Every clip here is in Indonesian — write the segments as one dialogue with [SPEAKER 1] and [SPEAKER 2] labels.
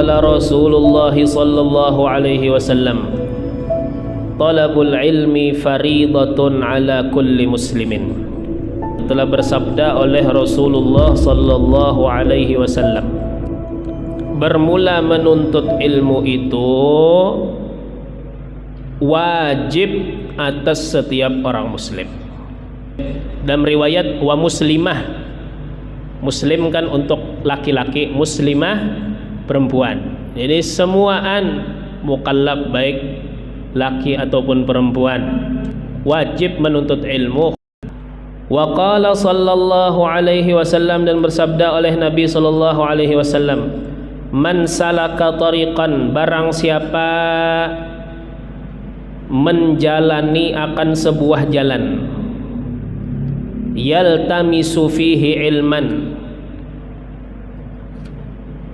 [SPEAKER 1] qala Rasulullah sallallahu alaihi wasallam, talabul ilmi faridatun ala kulli muslimin. Telah bersabda oleh Rasulullah sallallahu alaihi wasallam, bermula menuntut ilmu itu wajib atas setiap orang muslim. Dalam riwayat wa muslimah, muslim kan untuk laki-laki, muslimah perempuan. Jadi semuaan mukallaf baik laki ataupun perempuan wajib menuntut ilmu. Wa qala sallallahu alaihi wasallam, dan bersabda oleh Nabi sallallahu alaihi wasallam, man salaka tariqan, barang siapa menjalani akan sebuah jalan, yaltamisu fihi ilman,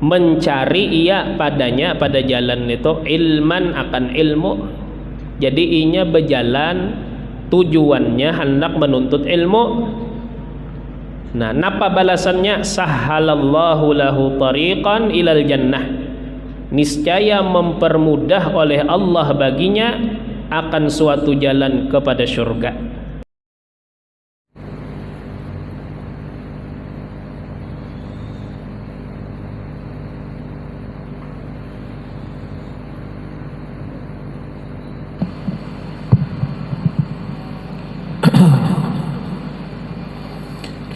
[SPEAKER 1] mencari ia padanya, pada jalan itu, ilman akan ilmu. Jadi inya berjalan tujuannya hendak menuntut ilmu. Nah, napa balasannya? Sahhalallahu lahu tariqan ilal jannah, niscaya mempermudah oleh Allah baginya akan suatu jalan kepada surga.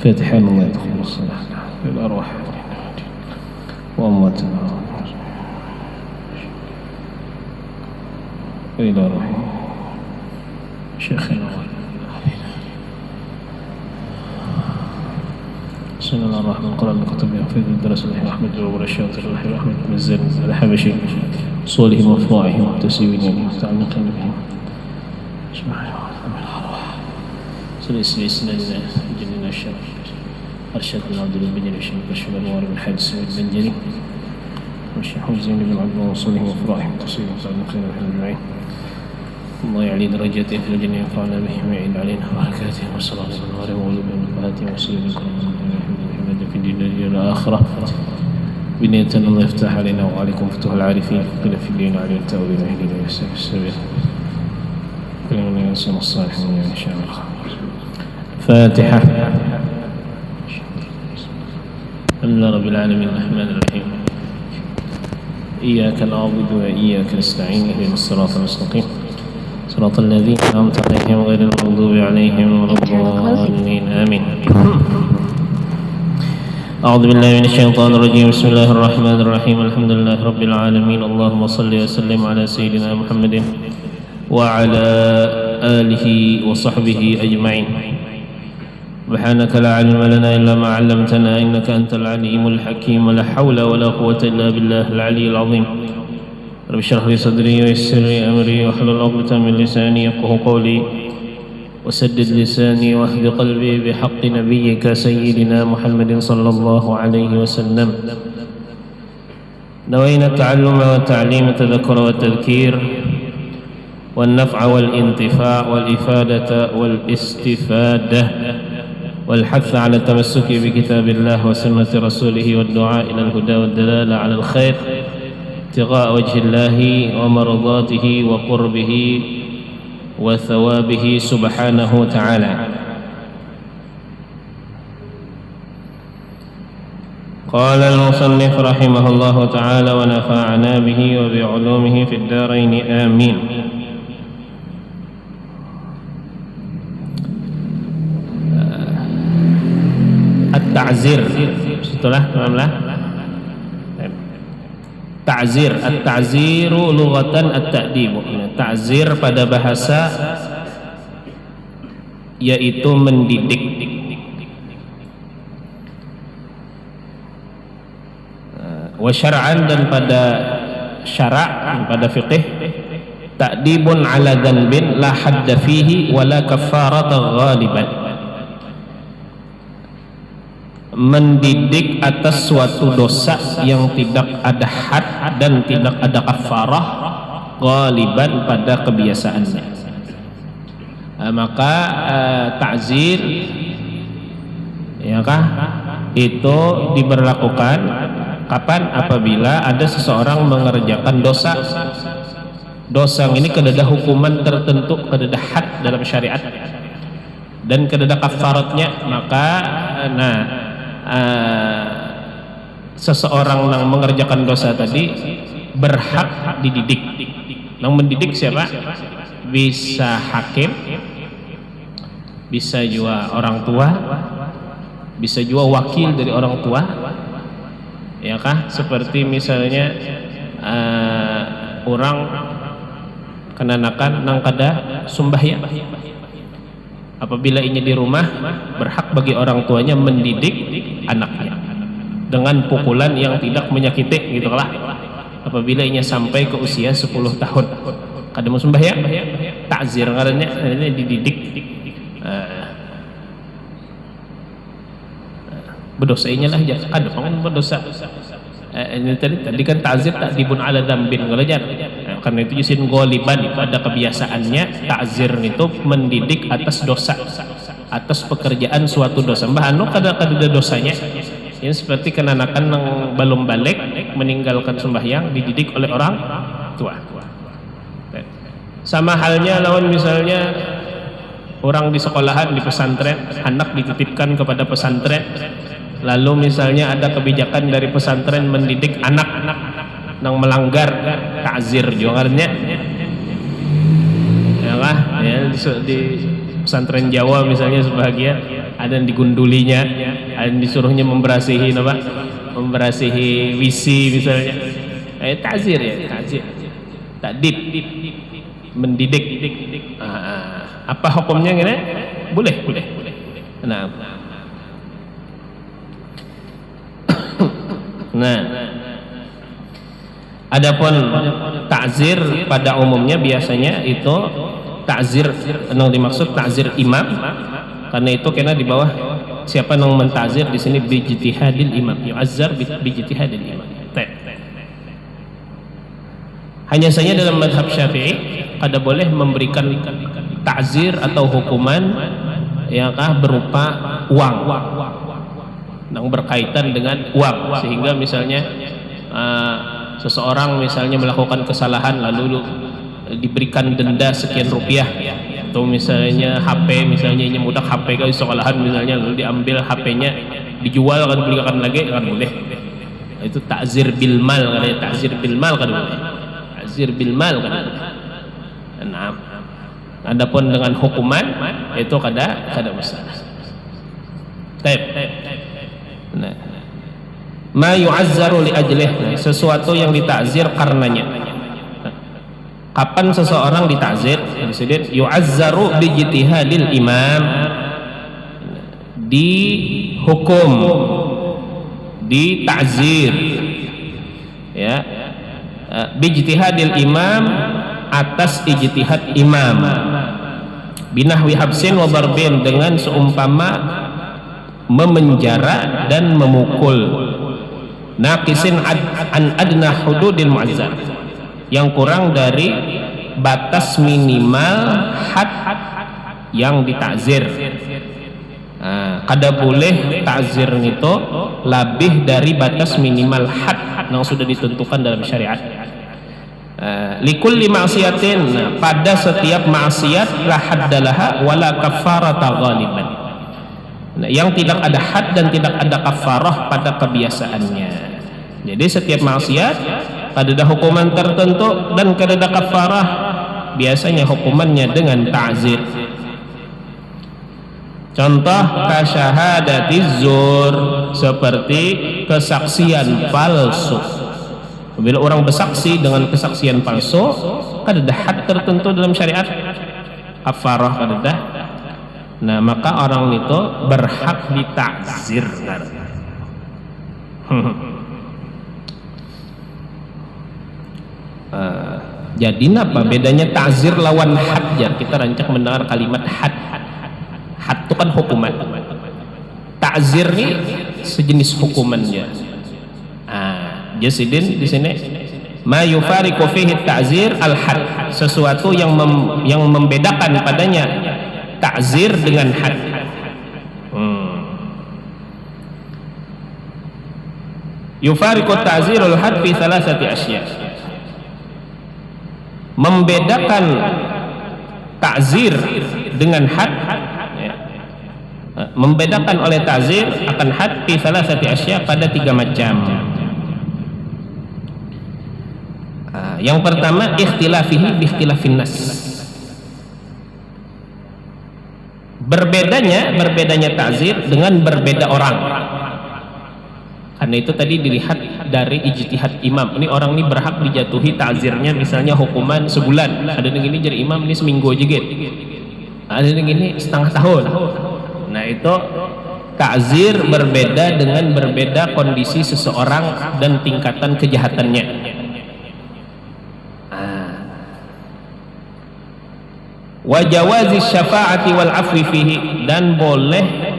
[SPEAKER 2] فاتحة الله يدخل الصلاة للأرواح وأمواتنا إلى روح شيخنا بسم الله الرحمن الرحيم. كتب يحفظ الدرس الحين أحمد جواب الشاطر الحين أحمد بن زين الحبشي صولهم وفضائهم وتسوينهم وتعلقهم بهم سبحانه وتعالى سلسلة سنة جنين الشر أرشد بن عبد البجري الشيخ بشر الأنوار بن حاج السويد بن جري والشيخ حمزين بن عبد الله وصولهم وفرائهم تصيب وتعلقهم بهم أجمعين. الله يعلي درجاته في الجنة ينفعنا بهم ويعين علينا وبركاته والصلاة والسلام وعلوم الفاتحة وسلم محمد في الدنيا والآخرة بنية الله يفتح علينا وعليكم فتوح العارفين كل في الدين علي التأويل وهدينا ويسر السبيل كلنا ينسون الصالحين إن شاء الله. فاتحة. الحمد لله رب العالمين الرحمن الرحيم إياك نعبد وإياك نستعين اهدنا الصراط المستقيم صراط الذين أنعمت عليهم غير المغضوب عليهم ولا الضالين آمين. أعوذ بالله من الشيطان الرجيم. بسم الله الرحمن الرحيم الحمد لله رب العالمين اللهم صل وسلم على سيدنا محمد وعلى آله وصحبه أجمعين. سبحانك لا علم لنا إلا ما علمتنا إنك أنت العليم الحكيم ولا حول ولا قوة إلا بالله العلي العظيم. رب اشرح لي صدري ويسر لي أمري واحلل عقدة من لساني يفقهوا قولي وسدد لساني واهد قلبي بحق نبيك سيدنا محمد صلى الله عليه وسلم. نوينا التعلم والتعليم التذكر والتذكير والنفع والانتفاع والإفادة والاستفادة والحث على التمسك بكتاب الله وسنة رسوله والدعاء إلى الهدى والدلالة على الخير ابتغاء وجه الله ومرضاته وقربه وثوابه سبحانه وتعالى. قال المصنف رحمه الله تعالى ونفعنا به وبعلومه في الدارين آمين. At-ta'zir, setelah ta'zir, at-ta'ziru lughatan at-ta'dib. Ta'zir pada bahasa yaitu mendidik. Wa syar'an, dan pada syara', pada fiqih, ta'dibun ala dhanbin la hadda fihi wa la kaffarata ghaliban. Mendidik atas suatu dosa yang tidak ada had dan tidak ada kafarah ghaliban pada kebiasaannya. Maka ta'zir, ya kah, itu diberlakukan
[SPEAKER 1] Kapan? Apabila ada seseorang mengerjakan dosa. Dosa ini kedada hukuman tertentu, kedada had dalam syariat dan kedada kafaratnya. Maka seseorang yang mengerjakan dosa tadi berhak dididik. Yang mendidik siapa? Bisa hakim, bisa juga orang tua, bisa juga wakil dari orang tua, ya kah? Seperti misalnya orang kenanakan nang kada sumbahyang, apabila ini di rumah, berhak bagi orang tuanya mendidik anaknya dengan pukulan yang tidak menyakiti, gitulah. Apabila ini sampai ke usia 10 tahun kada mau sembahyang, takzir ngarannya, ini dididik. Berdosa inyalah aja, ada orang berdosa. Ini tadi kan takzir tak dibun ala dambin ngalajar. Karena itu yusin goliban, pada kebiasaannya takzir itu mendidik atas dosa, atas pekerjaan suatu dosa. Mbah anu kada dosanya. Ini seperti kenanakan yang belum balik meninggalkan sembahyang dididik oleh orang tua. Sama halnya lawan misalnya orang di sekolahan, di pesantren, anak dititipkan kepada pesantren, lalu misalnya ada kebijakan dari pesantren mendidik anak yang melanggar, takzir jualannya, ya lah, ya, di pesantren Jawa misalnya sebahagia ada yang digundulinya, ada yang disuruhnya memberasihi apa, memberasihi wisi misalnya, takzir ya, takzir, takdib, mendidik. Apa hukumnya gini? Boleh. Nah, adapun takzir pada umumnya biasanya itu takzir yang dimaksud takzir imam, karena itu kena di bawah siapa yang mentakzir di sini bijtihadil imam, yu'azzar bijtihadil imam. Hanya saja dalam mazhab Syafi'i kada boleh memberikan takzir atau hukuman yang berupa uang, yang berkaitan dengan uang, sehingga misalnya seseorang misalnya melakukan kesalahan lalu diberikan denda sekian rupiah, atau misalnya HP, misalnya ini mudah HP ke sekolahan misalnya, lalu diambil HP-nya dijual kan belikan lagi, kan boleh. Itu takzir bil mal, katanya takzir bil mal kan boleh. Takzir bil mal kan boleh. Nah, adapun dengan hukuman itu kada masalah. Baik. Nah, ma yu'azzaru li ajlih, sesuatu yang ditakzir karenanya. Kapan seseorang ditakzir? Yu'azzaru bi ijtihadil imam, dihukum, ditakzir, ya, bi ijtihadil imam, atas ijtihad imam, binahwi habsin wa darbin, dengan seumpama memenjara dan memukul, naqisin an adna hududil mu'azzar, yang kurang dari batas minimal had yang ditakzir. Kada boleh takzir itu lebih dari batas minimal had yang sudah ditentukan dalam syariat. Likulli ma'siyatin, pada setiap maksiat la haddalaha wala kafarata ghaliban, yang tidak ada had dan tidak ada kafarah pada kebiasaannya. Jadi setiap maksiat ada hukuman tertentu dan ada kafarah, biasanya hukumannya dengan ta'zir. Contoh kasyahadatiz zur, seperti kesaksian palsu. Bila orang bersaksi dengan kesaksian palsu, ada had tertentu dalam syariat, kafarah kada. Nah, maka orang itu berhak ditakzir. Jadi apa bedanya takzir lawan had? Ya, kita rancak mendengar kalimat had. Had itu kan hukuman. Takzir ini sejenis hukumannya. Jasidin di sini ma yufariqu fihi ta'zir al had, sesuatu yang membedakan padanya takzir dengan had. Yufariqu ta'zirul had fi thalathati asya. Membedakan ta'zir dengan had, ya. Membedakan oleh ta'zir akan had fi thalathati asya pada 3 macam. Yang pertama ikhtilafihi bi ikhtilafin nas. Berbedanya ta'zir dengan berbeda orang. Karena itu tadi dilihat dari ijtihad imam. Ini orang ini berhak dijatuhi ta'zirnya misalnya hukuman sebulan. Ada yang ini jadi imam ini seminggu aja gitu. Ada yang ini setengah tahun. Nah itu ta'zir berbeda dengan berbeda kondisi seseorang dan tingkatan kejahatannya. Wa jawazi syafa'ati wal afwi fihi, dan boleh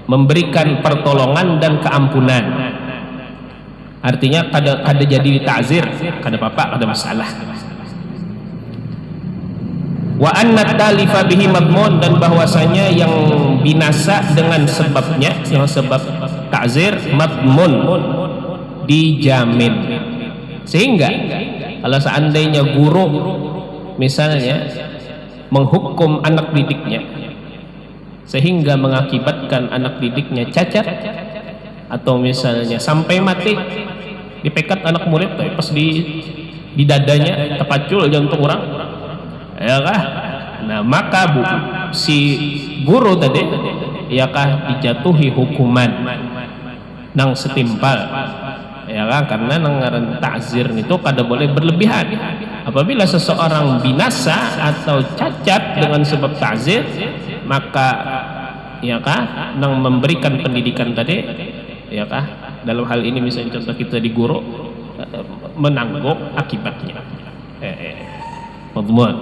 [SPEAKER 1] memberikan pertolongan dan keampunan. Artinya kada jadi ta'zir, kada apa-apa, kada masalah. Wa anna talifa bihi madmun, dan bahwasanya yang binasa dengan sebabnya, yang sebab ta'zir madmun, dijamin. Sehingga kalau seandainya guru misalnya menghukum anak didiknya sehingga mengakibatkan anak didiknya cacat atau misalnya sampai mati, dipekat anak murid pas di dadanya terpacul jantung orang, ya kah? Nah maka si guru tadi ya kah dijatuhi hukuman nang setimpal, ya kan? Karena nang ta'zir itu kada boleh berlebihan. Apabila seseorang binasa atau cacat dengan sebab ta'zir, maka ya kah nang memberikan pendidikan tadi, ya kah, dalam hal ini misalnya contoh kita di guru, menanggung akibatnya. Madmun.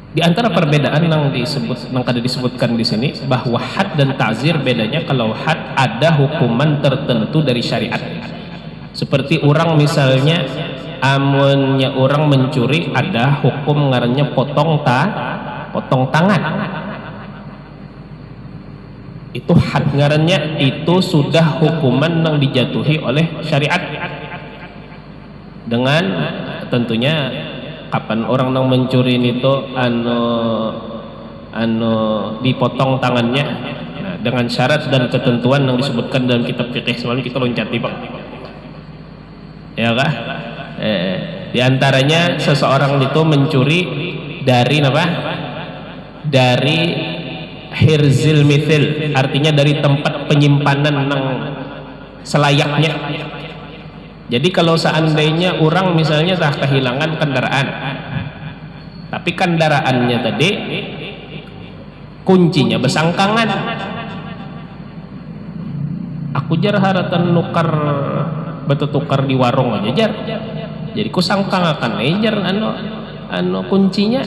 [SPEAKER 1] Di antara perbedaan yang kada disebutkan di sini, bahwa had dan ta'zir bedanya, kalau had ada hukuman tertentu dari syariat. Seperti orang misalnya amunnya orang mencuri, ada hukum ngarannya potong tangan. Itu had ngarannya, itu sudah hukuman yang dijatuhi oleh syariat. Dengan tentunya kapan orang yang mencuri itu dipotong tangannya, nah, dengan syarat dan ketentuan yang disebutkan dalam kitab fikih. Semalam kita loncat di bang, ya kah? Di antaranya seseorang itu mencuri dari apa? Dari hirzil mithil, artinya dari tempat penyimpanan yang selayaknya. Jadi kalau seandainya orang misalnya tak kehilangan kendaraan, tapi kendaraannya tadi kuncinya besangkangan, aku jar haratan nukar betutukar di warung aja jar, jadi ku sangkang akan jar kuncinya,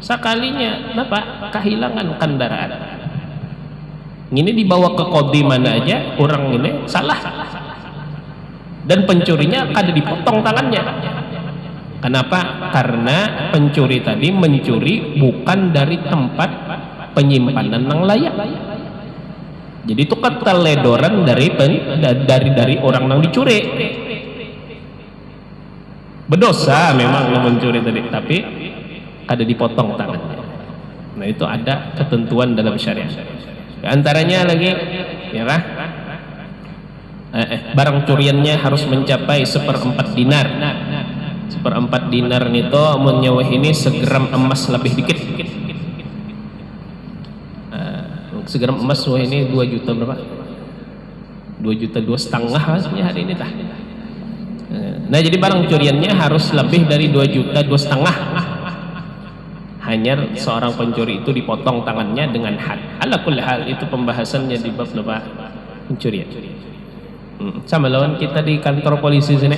[SPEAKER 1] sekalinya apa kehilangan kendaraan ini dibawa ke kodi mana aja orang ini salah. Dan pencurinya kada dipotong tangannya. Kenapa? Karena pencuri tadi mencuri bukan dari tempat penyimpanan yang layak. Jadi itu keteledoran dari orang yang dicuri. Berdosa memang yang mencuri tadi, tapi kada dipotong tangannya. Nah itu ada ketentuan dalam syariat. Di antaranya lagi, ya kah? Barang curiannya harus mencapai 1/4 dinar. 1/4 dinar itu menyewa ini segram emas lebih dikit. Segram emas wah ini 2 juta berapa? 2 juta 2,5 harusnya hari ini tah. Nah jadi barang curiannya harus lebih dari 2 juta 2,5. Hanya seorang pencuri itu dipotong tangannya dengan had. Ala kulli hal itu pembahasannya di bab pencurian. Sama lawan kita di kantor polisi sini,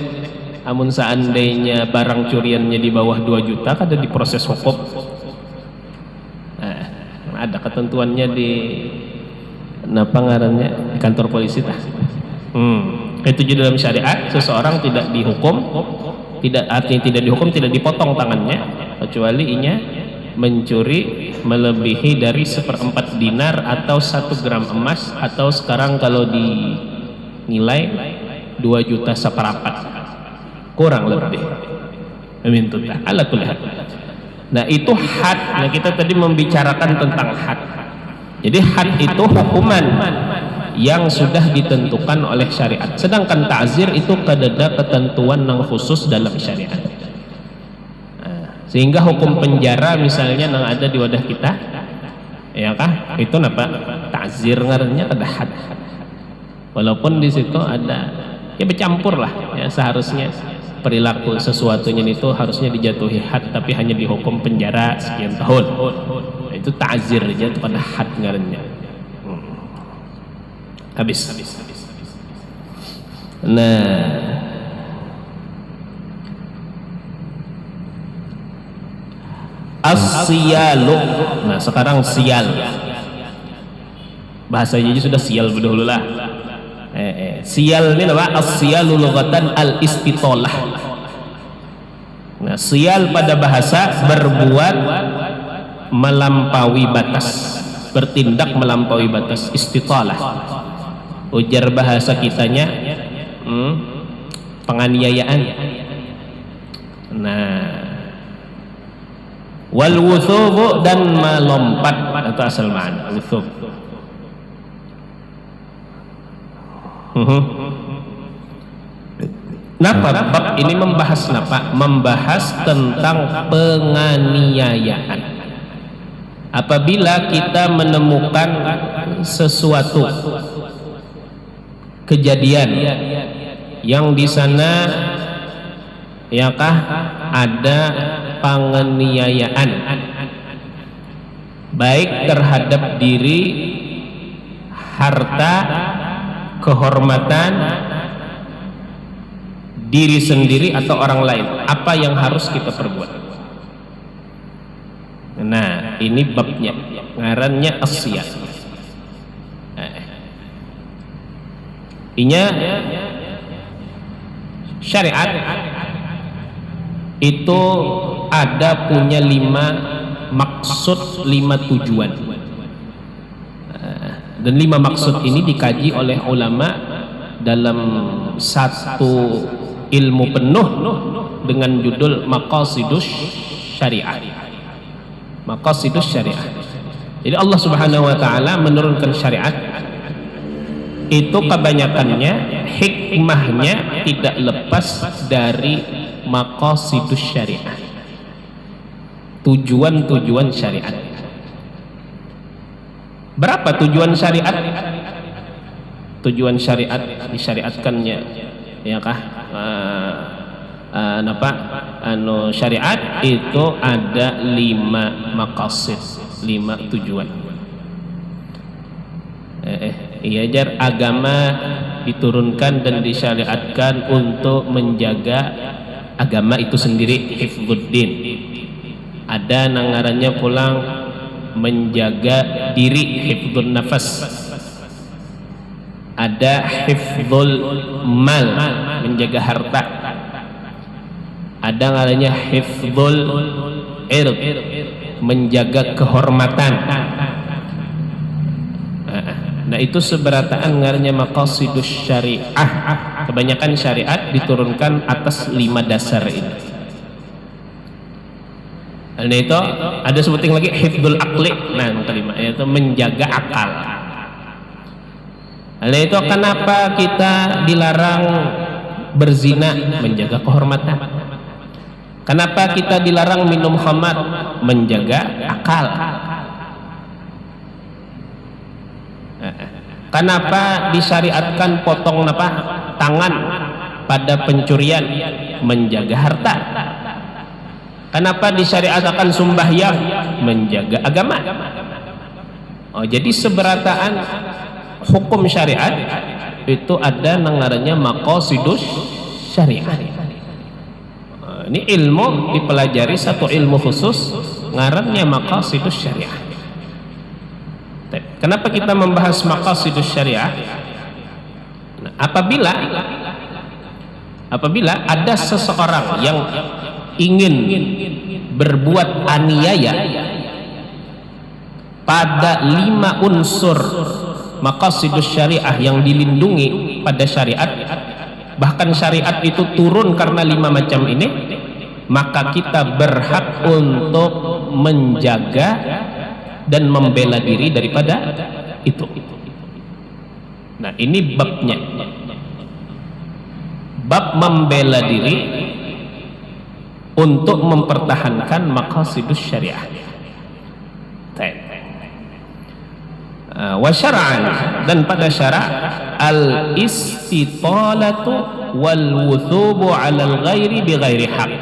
[SPEAKER 1] amun seandainya barang curiannya di bawah 2 juta kada diproses hukum. Nah, ada ketentuannya di napa ngarannya di kantor polisi tah. Itu juga dalam syariat seseorang tidak dihukum tidak artinya tidak dihukum, tidak dipotong tangannya, kecuali inya mencuri melebihi dari 1/4 dinar atau 1 gram emas, atau sekarang kalau dinilai 2 juta seperempat kurang lebih. Amin tuh. Ala kulli hal. Nah itu had. Nah kita tadi membicarakan tentang had. Jadi had itu hukuman yang sudah ditentukan oleh syariat. Sedangkan ta'zir itu kadada ketentuan yang khusus dalam syariat. Sehingga hukum penjara misalnya yang ada di wadah kita, ya kah? Itu napa? Ta'zir ngarannya kada had. Walaupun di situ ada ya bercampur lah ya, seharusnya perilaku sesuatunya itu harusnya dijatuhi had, tapi hanya dihukum penjara sekian tahun. Nah, itu ta'zir aja, itu pada had ngarannya. Habis. Nah, as-siyalu. Nah, sekarang sial. Bahasanya aja sudah sial dahulu lah. Sial ini apa? As-siyalu lughatan al-istitalah. Nah, sial pada bahasa berbuat melampaui batas, bertindak melampaui batas, istitalah. Ujar bahasa kitanya penganiayaan. Nah, wal wuthubu, dan melompat atau asal ma'an wuthub. Napa bab ini membahas napa? Membahas tentang penganiayaan. Apabila kita menemukan sesuatu kejadian yang di sana yakah ada penganiayaan, baik terhadap diri, harta, kehormatan diri sendiri atau orang lain, apa yang harus kita perbuat? Nah, ini babnya, ngarannya as-siyal. Inya syariat itu ada punya 5 maksud, 5 tujuan. Dan 5 maksud ini dikaji oleh ulama dalam satu ilmu penuh dengan judul Maqasidus Syariah. Maqasidus Syariah. Jadi Allah Subhanahu wa taala menurunkan syariat itu kebanyakannya hikmahnya tidak lepas dari Maqasidus Syariah. Tujuan-tujuan syariat. Berapa tujuan syariat? Tujuan syariat disyariatkannya ya kah? Syariat itu ada 5 maqasid, 5 tujuan. Iya jar, agama diturunkan dan disyariatkan untuk menjaga agama itu sendiri, hifdzuddin. Ada nangarannya pulang menjaga diri, hifdzun nafas. Ada hifdzul mal, menjaga harta. Ada ngarannya hifdzul ird, menjaga kehormatan. Nah itu seberataan ngarannya maqasidus syariah. Kebanyakan syariat diturunkan atas 5 dasar ini. Nah itu ada sebuting lagi hifdzul aqli. Nah kelima yaitu menjaga akal. Nah itu kenapa kita dilarang berzina? Menjaga kehormatan. Kenapa kita dilarang minum khamar? Menjaga akal. Kenapa disyariatkan potong tangan pada pencurian? Menjaga harta. Kenapa disyariatkan sembahyang? Menjaga agama. Oh, jadi seberataan hukum syariat itu ada nangarannya maqasidus syariah. Ini ilmu dipelajari, satu ilmu khusus ngarannya maqasidus syariah. Kenapa kita membahas maqasidus syariah? Nah, apabila apabila ada seseorang yang ingin berbuat aniaya pada 5 unsur maqasidus syariah yang dilindungi pada syariat, bahkan syariat itu turun karena 5 macam ini, maka kita berhak untuk menjaga dan membela diri daripada itu. Nah, ini babnya, bab membela diri untuk mempertahankan maqasidus syariah. Wa syar'an, dan pada syara' al istitalatu wal wuthubu 'alal ghairi bi ghairi haq.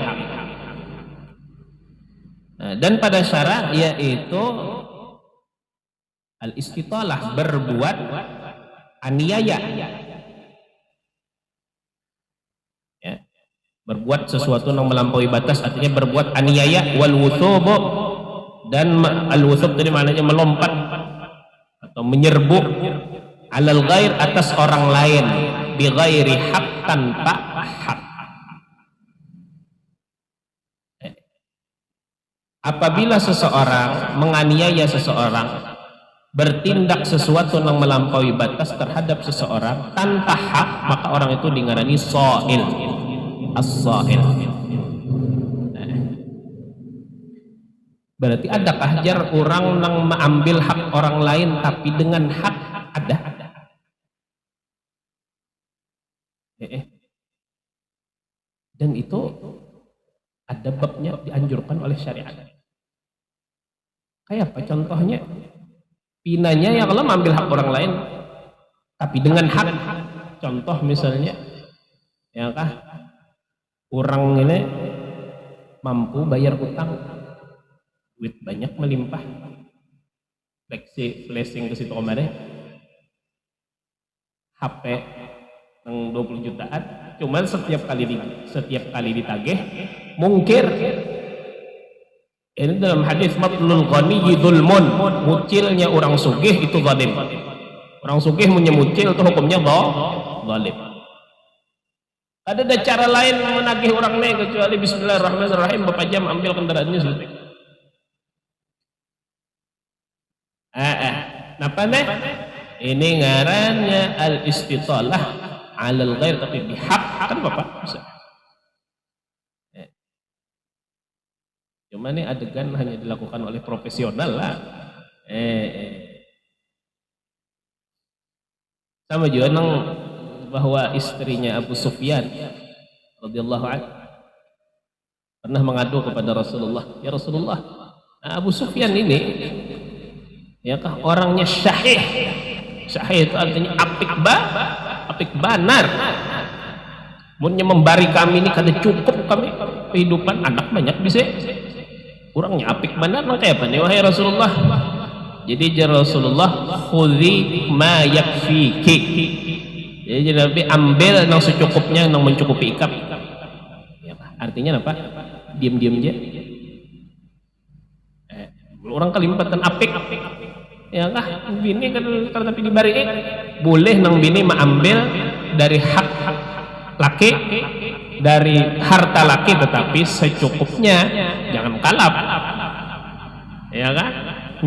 [SPEAKER 1] Dan pada syara' yaitu al istitalah, berbuat aniaya, ya, berbuat sesuatu yang melampaui batas, artinya berbuat aniaya. Wal wuthubu, dan al wuthub tadi maknanya melompat atau menyerbu, alal ghair, atas orang lain, bi ghairi hak, tanpa hak. Apabila seseorang menganiaya seseorang, bertindak sesuatu yang melampaui batas terhadap seseorang tanpa hak, maka orang itu dingarani sha'il, as-sha'il. Berarti adakah jar orang yang mengambil hak orang lain tapi dengan hak? Ada. Dan itu ada babnya, dianjurkan oleh syariat. Kayak apa contohnya? Pinanya yang kalau mengambil hak orang lain tapi dengan hak. Contoh misalnya, ya kah, orang ini mampu bayar utang, duit banyak melimpah, flashing ke situ kemarin, HP yang 20 jutaan, cuman setiap kali ditagih mungkir. Ini dalam hadis matlul ghaniyyi dzulmun, mucilnya orang sugih itu zalim. Orang sugih punya mucil itu hukumnya zalim. Ada cara lain menagih orang lain kecuali bismillahirrahmanirrahim, Bapak jam ambil kendaraannya sudah. Napa nih? Ini ngarannya al-istitalah 'alal ghair, tapi bihaq, kan Bapak bisa. Cuma ini adegan hanya dilakukan oleh profesional lah. Sama juga nang bahwa istrinya Abu Sufyan radhiyallahu anhu pernah mengadu kepada Rasulullah, ya Rasulullah, Abu Sufyan ini, ya kah, orangnya syahih. Syahih itu artinya apik banar. Munnya membari kami ini kada cukup kami kehidupan, anak banyak bisa. Orangnya apik banar, nang kayak apa nih wahai Rasulullah? Jadi Rasulullah, khudhi ma yakfiki. Jadi Nabi ambil nang secukupnya, nang mencukupi ikap. Ya, artinya apa? Diam-diam aja. Orang kalimpatan apik, ya kah, bini kan tapi dibari, boleh nang bini mengambil dari hak laki, dari harta laki, tetapi secukupnya, jangan kalap, ya kan?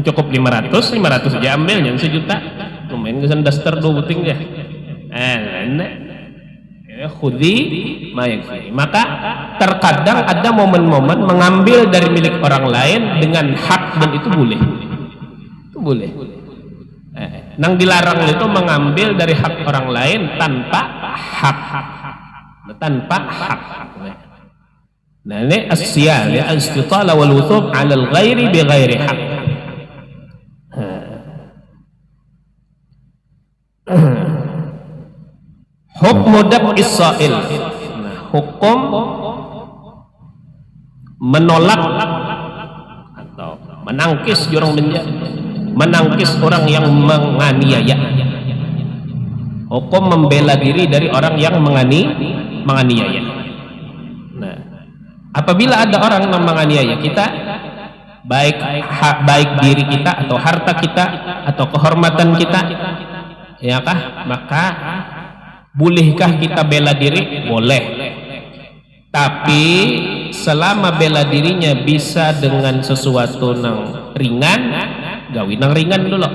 [SPEAKER 1] Cukup 500 aja ambil, jangan 1 juta. Lumayan kesan daster 2 buting ya. Khudhi ma yakfi. Maka terkadang ada momen-momen mengambil dari milik orang lain dengan hak, dan itu boleh. Itu boleh. Nang dilarang itu mengambil dari hak orang lain tanpa hak. Nah ini as-siyal, ya, al-istitala wal wuthub 'alal ghairi bi ghairi haq. Hukmu dab'is sa'il. Nah, hukum menolak atau menangkis orang yang menganiaya. Hukum membela diri dari orang yang menganiaya. Nah, apabila ada orang yang menganiaya kita, baik diri kita atau harta kita atau kehormatan kita, ya kah, maka bolehkah kita bela diri? Boleh. Tapi selama bela dirinya bisa dengan sesuatu nang ringan, gawi nang ringan dulu.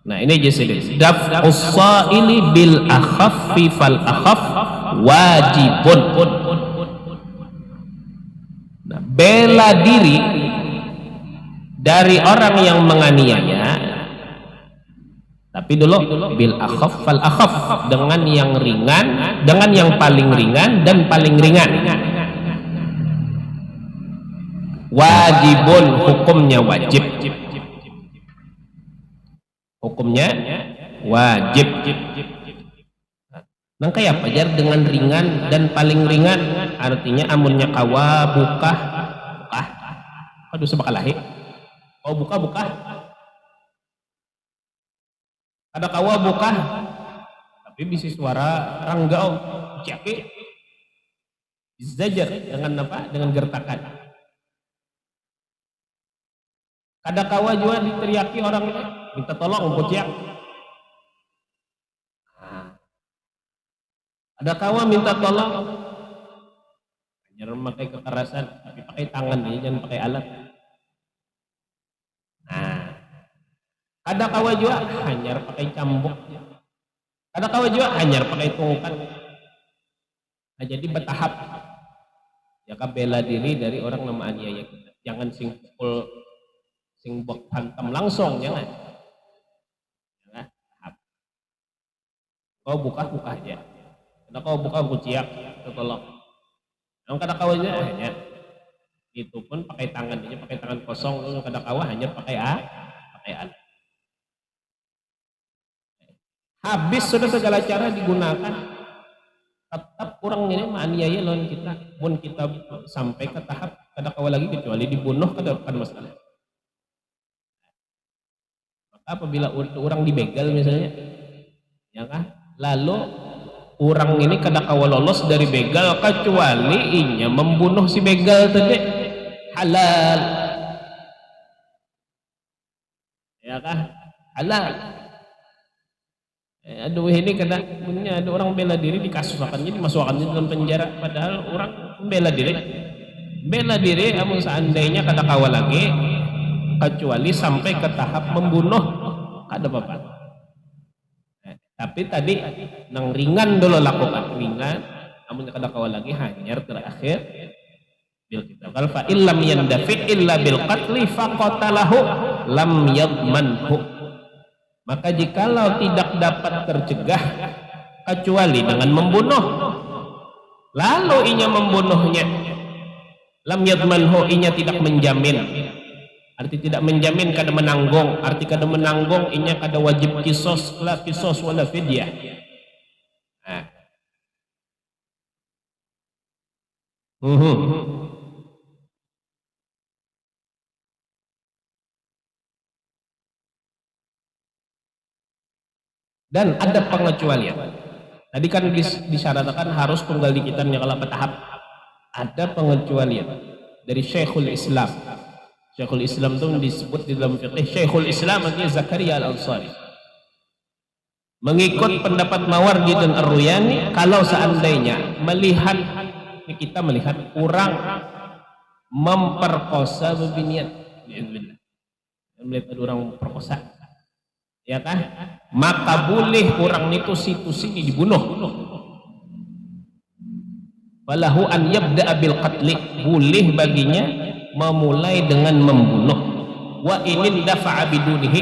[SPEAKER 1] Nah ini jadi daf'us sa'ili bil akhaffi fal akhaf wajibun. Nah, bela diri dari orang yang menganiaya, tapi dulu bil akhaf fal akhaf, dengan yang ringan, dengan yang paling ringan dan paling ringan. Wajibun, hukumnya wajib. Hukumnya wajib. Nang kayak apa jar dengan ringan dan paling ringan? Artinya amunnya kawa bukah. Aduh sebakalahi. Oh buka. Ada kawa bukah. Tapi bisa suara ranggau, ciaki. Zajar dengan apa? Dengan gertakan. Ada kawa juga diteriaki orang minta tolong kuciak. Ada kawa minta tolong, jangan pakai kekerasan, tapi pakai tangan ya, jangan pakai alat. Nah, ada kawa juga hanya pakai cambuk, ada kawa juga hanya pakai tongkat. Nah, jadi bertahap. Ya bela diri dari orang nama aniaya kita. Jangan sing pukul, sing buat hantam langsung, jangan. Kau buka aja. Karena kau buka kuciak, tolong. Yang kada kawa aja hanya itu pun pakai tangan aja, pakai tangan kosong. Kalau kada kawa hanya pakai alat. Habis sudah segala cara digunakan, tetap kurang ini menganiaya lawan kita. Pun kita sampai ke tahap kada kawa lagi kecuali dibunuh, kada masalah. Maka apabila orang dibegal misalnya, ya kan? Lalu orang ini kada kawa lolos dari begal kecuali inya membunuh si begal tadi, halal. Ya kan? Halal. Aduh ini kada punya ada orang bela diri dikasuhakannya, dimasukkannya dalam penjara, padahal orang bela diri amun seandainya kada kawa lagi kecuali sampai ke tahap membunuh, kada apa-apa. Tapi tadi nang ringan dulu lakukan, ringan. Namun kada kawa lagi hanyar terakhir bil kitab. Qal fa illam yandafi illa bil qatli faqatalahu lam yadmanhu. Maka jikalau tidak dapat tercegah kecuali dengan membunuh, lalu inya membunuhnya, lam yadmanhu, inya tidak menjamin. Arti tidak menjamin kada menanggung, arti kada menanggung inya kada wajib kisos wala fidyah. Nah. Dan ada pengecualian. Tadi kan disyaratkan harus tunggal dikitan yang kalau bertahap. Ada pengecualian dari Syekhul Islam. Syekhul Islam itu disebut di dalam fiqh Syekhul Islam artinya Zakaria Al-Ansari. Mengikut pendapat Mawardi dan Ar-Ruyani, kalau seandainya kita melihat orang memperkosa bebinian, melihat ada orang memperkosa, ya kan? Maka boleh orang itu situ sini dibunuh. Walahu an yabda'a bil qatli, boleh baginya memulai dengan membunuh. Wa inin dafa'a bidunihi,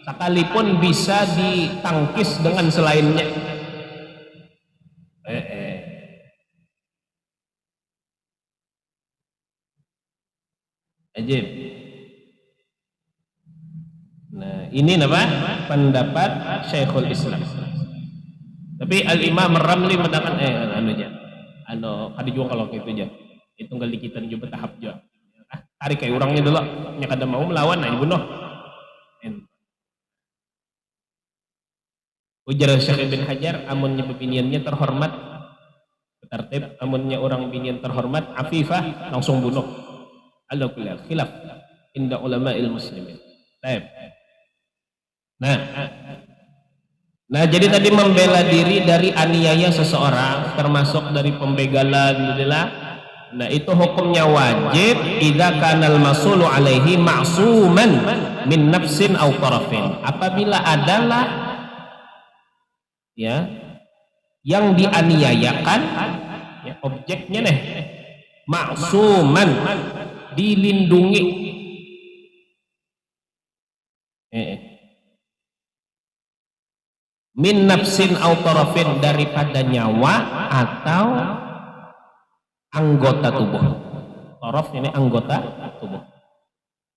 [SPEAKER 1] sekalipun bisa ditangkis dengan selainnya. Ajib. Nah, ini apa? Pendapat Syekhul Islam. Tapi Al-Imam Ramli mendapat kadi juga kalau gitu aja. Itu tinggal dikitan juga tahap juga. Tarik kayak orangnya dulu, nya kada mau melawan, nah dibunuh. Ujar Syekh Ibn Hajar, amunnya opiniannya terhormat, tertib, amunnya orang opinian terhormat, afifah, langsung bunuh. Ala kulli khilaf inda ulama'il muslimin. Baik. Nah, Nah, jadi tadi membela diri dari aniaya seseorang, termasuk dari pembegalan, itulah. Nah, itu hukumnya wajib idza kanal masulu alaihi ma'suman min nafsin aw tarafin. Apabila adalah ya yang dianiayakan, ya, objeknya nih ma'suman, dilindungi. Min nafsin au tarafin, daripada nyawa atau anggota tubuh. Taraf ini anggota tubuh.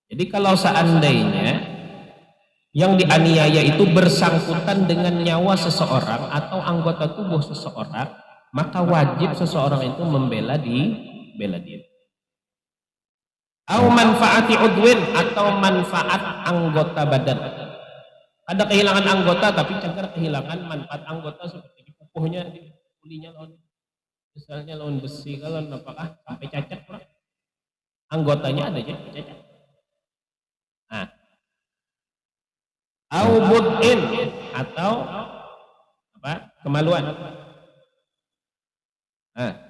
[SPEAKER 1] Jadi kalau seandainya yang dianiaya itu bersangkutan dengan nyawa seseorang atau anggota tubuh seseorang, maka wajib seseorang itu membela diri. Au manfaati udwin, atau manfaat anggota badan. Ada kehilangan anggota tapi cagar kehilangan manfaat anggota seperti dipupuhnya, di kulinya lawan, misalnya lawan besi, kalau apakah sampai cacat pula anggotanya ada aja cacat. Nah, au bud'in, atau apa, kemaluan. Nah,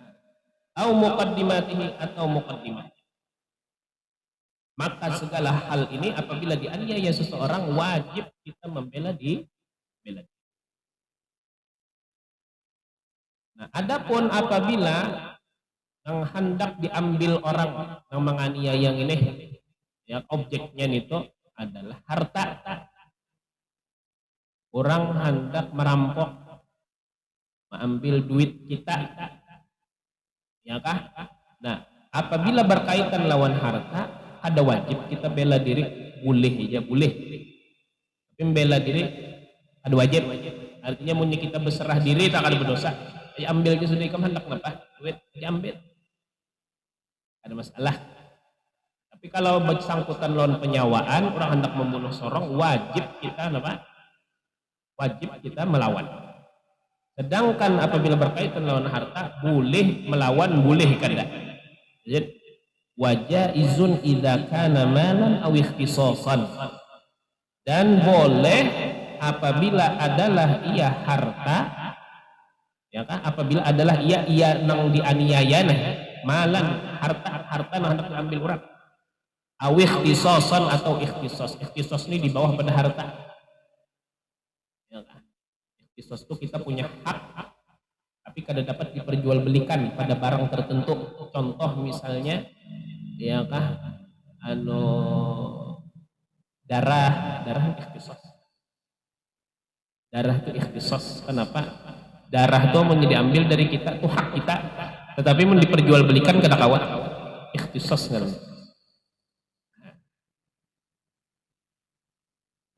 [SPEAKER 1] au muqaddimatihi, atau muqaddimah. Maka segala hal ini apabila dianiaya seseorang, wajib kita membela diri. Nah, adapun apabila yang hendak diambil orang yang menganiaya yang ini, ya objeknya itu adalah harta. Orang hendak merampok, mengambil duit kita, ya kah? Nah, apabila berkaitan lawan harta, ada wajib kita bela diri, boleh aja boleh. Tapi bela diri ada wajib. Artinya mun kita berserah diri tak ada berdosa. Ambil ke sudah kamu hendak apa? Duit diambil. Ada masalah. Tapi kalau bersangkutan lawan penyawaan, orang hendak membunuh seorang, wajib kita apa? Wajib kita melawan. Sedangkan apabila berkaitan lawan harta, boleh melawan, boleh kada. Jadi wajaizun idza kana malan aw ikhtisasan, dan boleh apabila adalah ia harta, ya kan, apabila adalah ia nang dianiaya nah malan, harta nang hendak diambil orang, aw ikhtisasan, atau ikhtisas ini di bawah pada harta, ya kan. Ikhtisas itu kita punya hak tapi kada dapat diperjualbelikan pada barang tertentu. Contoh misalnya, ya kah, darah ikhtisas. Darah itu ikhtisas. Kenapa? Darah itu mau diambil dari kita, itu hak kita, tetapi mau diperjualbelikan kada kawan. Ikhtisas kan.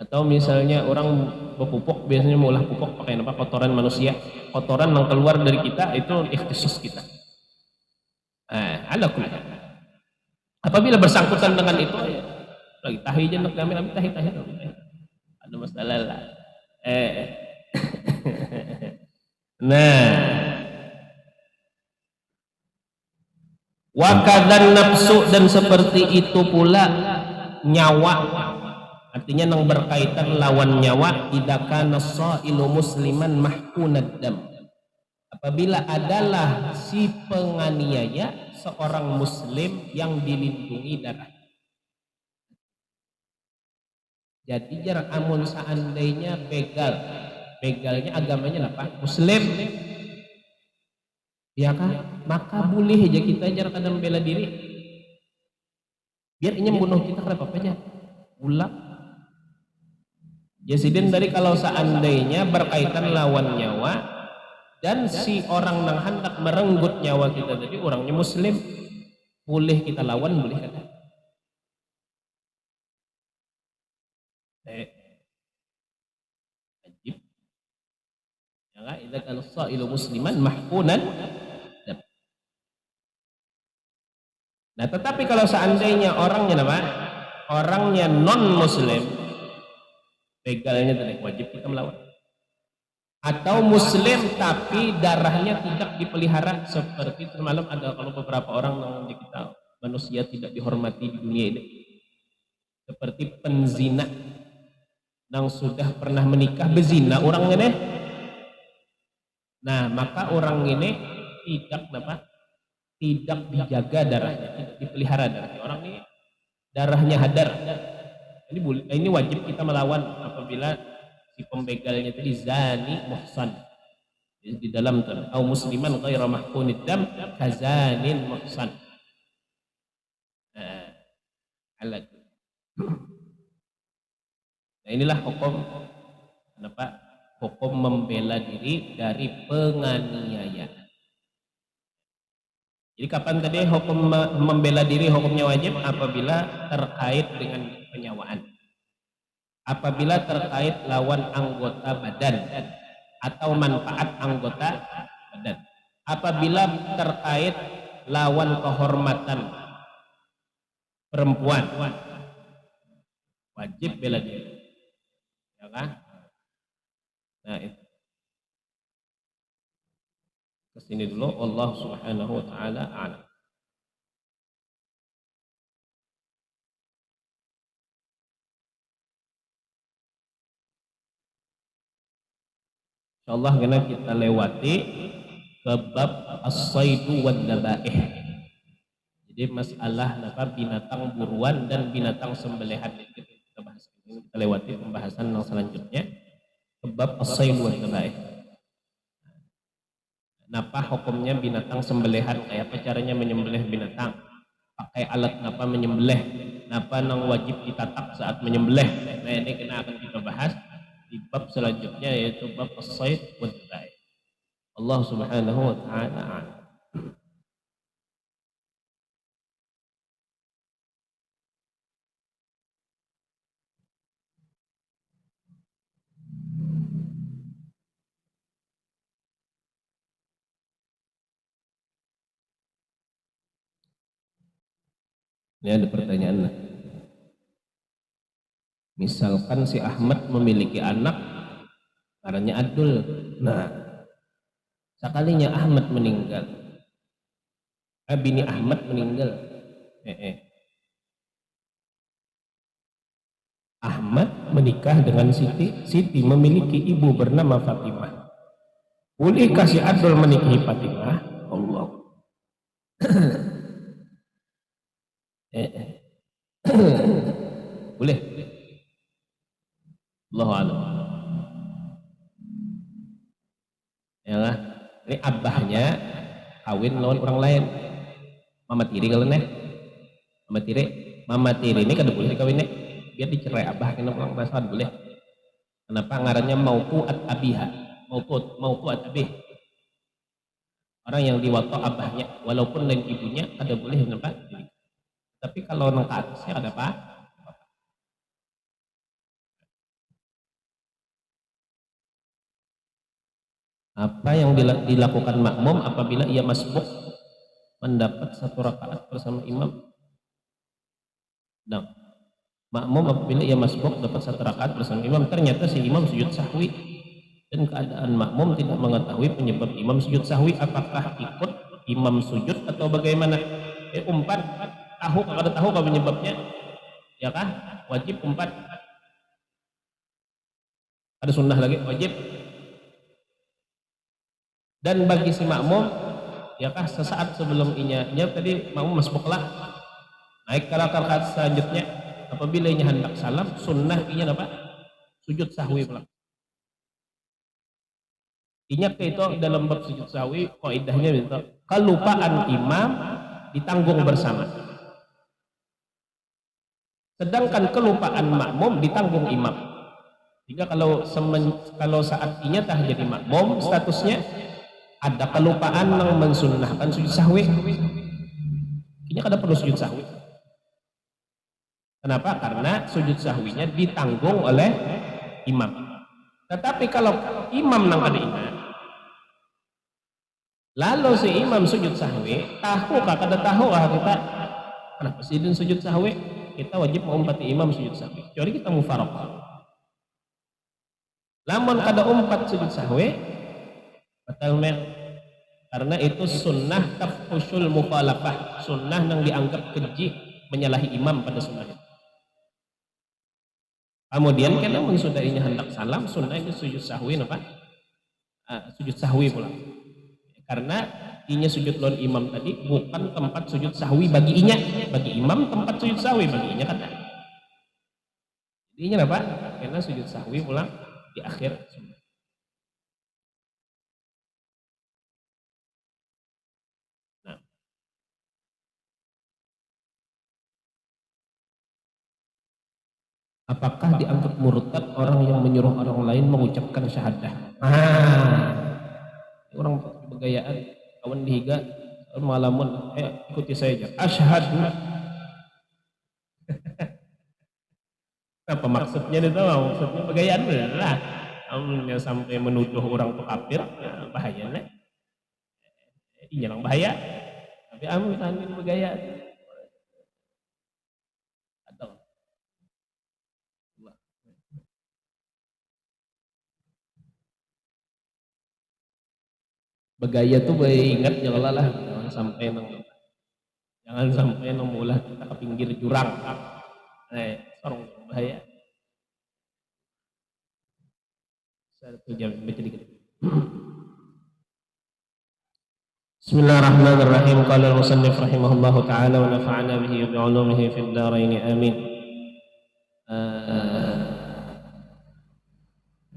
[SPEAKER 1] Atau misalnya orang berpupuk, biasanya mengolah pupuk pakai apa? Kotoran manusia, kotoran yang keluar dari kita itu ikhtisas kita. Ala kulli. Apabila bersangkutan dengan itu, lagi tahi aja nak kami tahi. Ada masalah lah. Nah, wa kadzan nafsu, dan seperti itu pula nyawa. Artinya yang berkaitan lawan nyawa, idza kana shailu musliman mahkunad dam. Apabila adalah si penganiaya seorang muslim yang dilindungi darah. Jadi jarak amun seandainya begalnya agamanya apa? Muslim. Ya kan? Maka boleh aja kita jarak kadang bela diri. Biar ini membunuh kita kenapa aja? Ulang. Jadi dari kalau seandainya berkaitan lawan nyawa dan si orang yang hendak merenggut nyawa kita tadi orangnya muslim, boleh kita lawan, boleh kata. Wajib. Ya kan? Idza kana shailu musliman mahkunan. Nah, tetapi kalau seandainya orangnya apa? Orangnya non muslim, begalnya tadi wajib kita melawan. Atau muslim tapi darahnya tidak dipelihara, seperti semalam ada kalau beberapa orang yang kita manusia tidak dihormati di dunia ini, seperti penzina. nang sudah pernah menikah bezina orang ini, nah maka orang ini tidak dijaga darahnya, tidak dipelihara darahnya. Orang ini darahnya hadar. Ini wajib kita melawan apabila si pembegalnya tadi zani muhsan. Di dalam au musliman ghaira mahkunid dam kazanin muhsan. Nah, inilah hukum hukum membela diri dari penganiayaan. Jadi kapan tadi hukum membela diri hukumnya wajib? Apabila terkait dengan penyawaan, apabila terkait lawan anggota badan atau manfaat anggota badan, apabila terkait lawan kehormatan perempuan, wajib bela diri, ya kan? Nah itu kesini dulu. Allah subhanahu wa ta'ala a'lam. InsyaAllah karena kita lewati ke bab as-saidu wad dabaih. Jadi masalah binatang buruan dan binatang sembelihan kita bahas. Kita lewati pembahasan yang selanjutnya ke bab as-saidu wad dabaih. Napa hukumnya binatang sembelihan, kayak apa caranya menyembelih binatang, pakai alat napa menyembelih, napa nang wajib ditatak saat menyembelih. Nah ini kena akan kita bahas di bab selanjutnya, yaitu bab as-said wad dabaih. Allah subhanahu wa ta'ala. Ini ada pertanyaan lah. Misalkan si Ahmad memiliki anak namanya Abdul. Nah, sekalinya Ahmad meninggal, bini Ahmad meninggal, Ahmad menikah dengan Siti. Siti memiliki ibu bernama Fatimah. Bolehkah si Abdul menikahi Fatimah? Allah. Boleh. Allahu a'lam. Ya lah. Ini abahnya kawin lawan orang lain. Mama tiri kalau nih. Mama tiri ini kada boleh kawinnya. Biar dicerai abah kena orang pasangan boleh. Kenapa ngarannya mautuat abiha? Mautuat abih. Orang yang diwato abahnya walaupun lain ibunya kada boleh kenapa? Tapi kalau nang ke atasnya ada apa? Apa yang dilakukan makmum apabila ia masbuk mendapat satu rakaat bersama imam? Nah, makmum apabila ia masbuk dapat satu rakaat bersama imam, ternyata si imam sujud sahwi dan keadaan makmum tidak mengetahui penyebab imam sujud sahwi, apakah ikut imam sujud atau bagaimana? Umpan tahu, kalau tahu kalau penyebabnya, ya kah? Wajib umpat. Ada sunnah lagi wajib. Dan bagi si makmum, ya kah, sesaat sebelum inya tadi makmum masbuklah naik ke rakaat selanjutnya, apabila inya hendak salam, sunnah inya apa? Sujud sahwi pula. Inya itu dalam bab sujud sahwi kaidahnya itu kelupaan imam ditanggung bersama. Sedangkan kelupaan makmum ditanggung imam. Jika kalau saat inya tah jadi makmum, statusnya ada kelupaan yang mensunnahkan sujud sahwi, inya kada perlu sujud sahwi. Kenapa? Karena sujud sahwinya ditanggung oleh imam. Tetapi kalau imam nang kada ingat, lalu si imam sujud sahwi, tahu kah kada tahu kita kenapa sidin sujud sahwi? Kita wajib mengumpati imam sujud sahwi. Kecuali kita mufaraqah. Lamun kada umpat sujud sahwi, batal mel. Karena itu sunnah tafhusul mukhalafah, sunnah yang dianggap keji menyalahi imam pada sunnah itu. Kemudian kena mun sudah inya hendak salam sunnah itu sujud sahwi napa? Sujud sahwi pula. Karena inya sujud lawan imam tadi bukan tempat sujud sahwi bagi inya, bagi imam tempat sujud sahwi bagi inya kan. Jadi inya apa? Karena sujud sahwi pula di akhir sunnah. Nah, apakah dianggap murtad orang yang menyuruh orang lain mengucapkan syahadah? Orang bergayaan kawan dihiga malamun ikuti saya aja asyhadu. Apa maksudnya itu? Maksudnya bergayaan lah. Amunnya sampai menuduh orang itu kafir bahaya nih. Ini yang bahaya. Tapi amun sambil bergayaan atau bergaya tuh ingat janganlah lah jangan sampai mulah kita ke pinggir jurang sorong bahaya. Satu jam baca dikit. Bismillahirrahmanirrahim. Qala al-musannif rahimahullahu taala wa nafa'ana bihi wa bi'ulumihi fid dharain amin.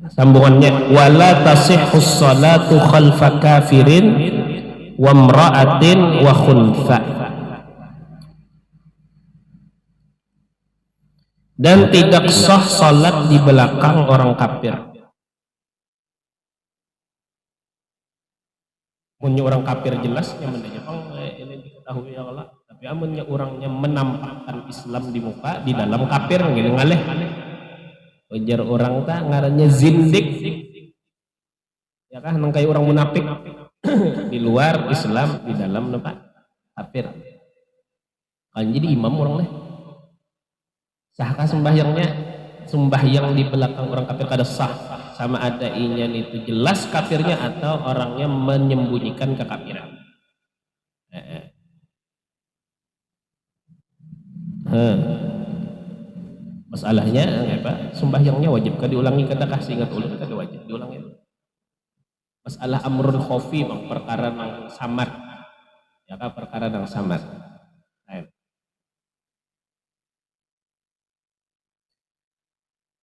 [SPEAKER 1] Sambungannya wala tasihhus salatu khalfa kafirin wa imra'atin wa khunfa. Dan tidak sah salat di belakang orang kafir. Munnya orang kafir jelas yang menanya ini diketahui ya Allah, tapi amunnya orangnya menampakkan Islam di muka, di dalam kafir ngene ngaleh. Wajar orang tak ngarannya zindik. Ya kah nang kayak orang munafik di luar Islam, di dalam apa? Kafir. Kan jadi imam orang leh. Sahkah sembahyangnya? Sembahyang di belakang orang kafir kada sah. Sama ada inya itu jelas kafirnya atau orangnya menyembunyikan kekafiran. Masalahnya apa? Sembahyangnya wajib kah diulangi kada kah sehingga ulang kada wajib diulangi. Masalah amrun khofi bang perkara nang samar. Ya kah perkara nang samar.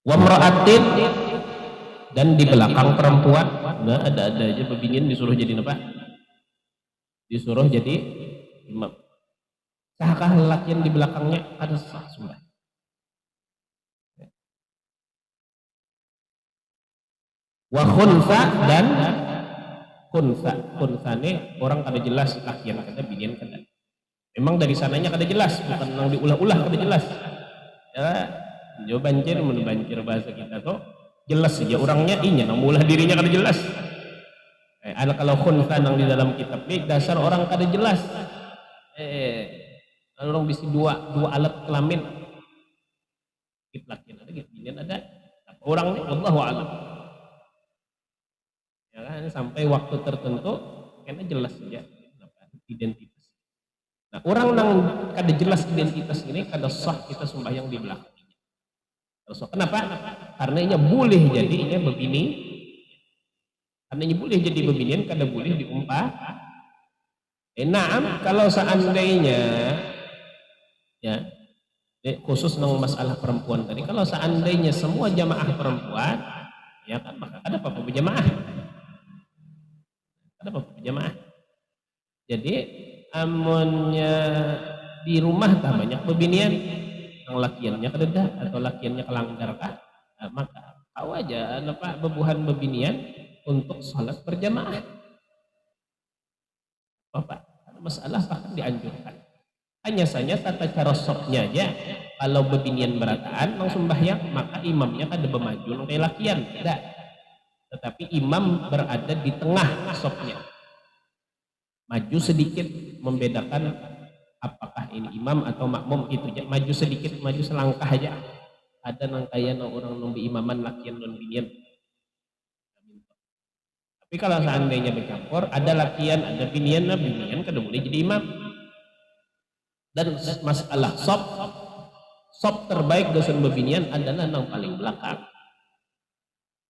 [SPEAKER 1] Wa mra'atin dan di belakang perempuan, nah ada aja bebingin disuruh jadi apa? Disuruh jadi imam. Sahkah lelaki yang di belakangnya ada sah sunnah. Wa khunfa dan khunfa ini orang kada jelas lakian kada binian kada. Memang dari sananya kada jelas, bukan nang diulah-ulah kada jelas. Ya, jo banjir mun banjir bahasa kita tuh jelas saja orangnya inya nang mulah dirinya kada jelas. Ada kalau khunfa nang di dalam kitab ini dasar orang kada jelas. Orang bisi dua alat kelamin. Gitu lakian ada gitu binian ada. Orang ini wallahu a'lam. Ya kan sampai waktu tertentu kena jelas saja identitas. Nah, orang nang kada jelas identitas ini kada sah kita sembahyang di belakang. So, kenapa? Karena inya boleh jadi inya bebini. Karena inya boleh jadi bebinian kada boleh diumpah. Naam kalau seandainya ya khusus nang masalah perempuan tadi, kalau seandainya semua jamaah perempuan ya kan maka ada apa berjamaah. Ada apa berjamaah. Jadi amunnya di rumah tak banyak bebinian yang lakiannya kededa atau lakiannya kelanggar kah, maka tahu aja apa bebuhan bebinian untuk sholat berjamaah. Bapak, masalah bahkan dianjurkan. Hanya saja tata cara sopnya aja kalau bebinian berataan langsung sembahyang maka imamnya kada bermaju kayak lakian tidak. Tetapi imam berada di tengah sopnya. Maju sedikit membedakan apakah ini imam atau makmum itu aja. Maju sedikit, maju selangkah aja. Ada nang kaya nang orang nombi imaman lakian non binian. Tapi kalau seandainya bercampur, ada lakian, ada binian, nah binian kada boleh jadi imam. Dan masalah sop terbaik gasan babinian adalah yang paling belakang,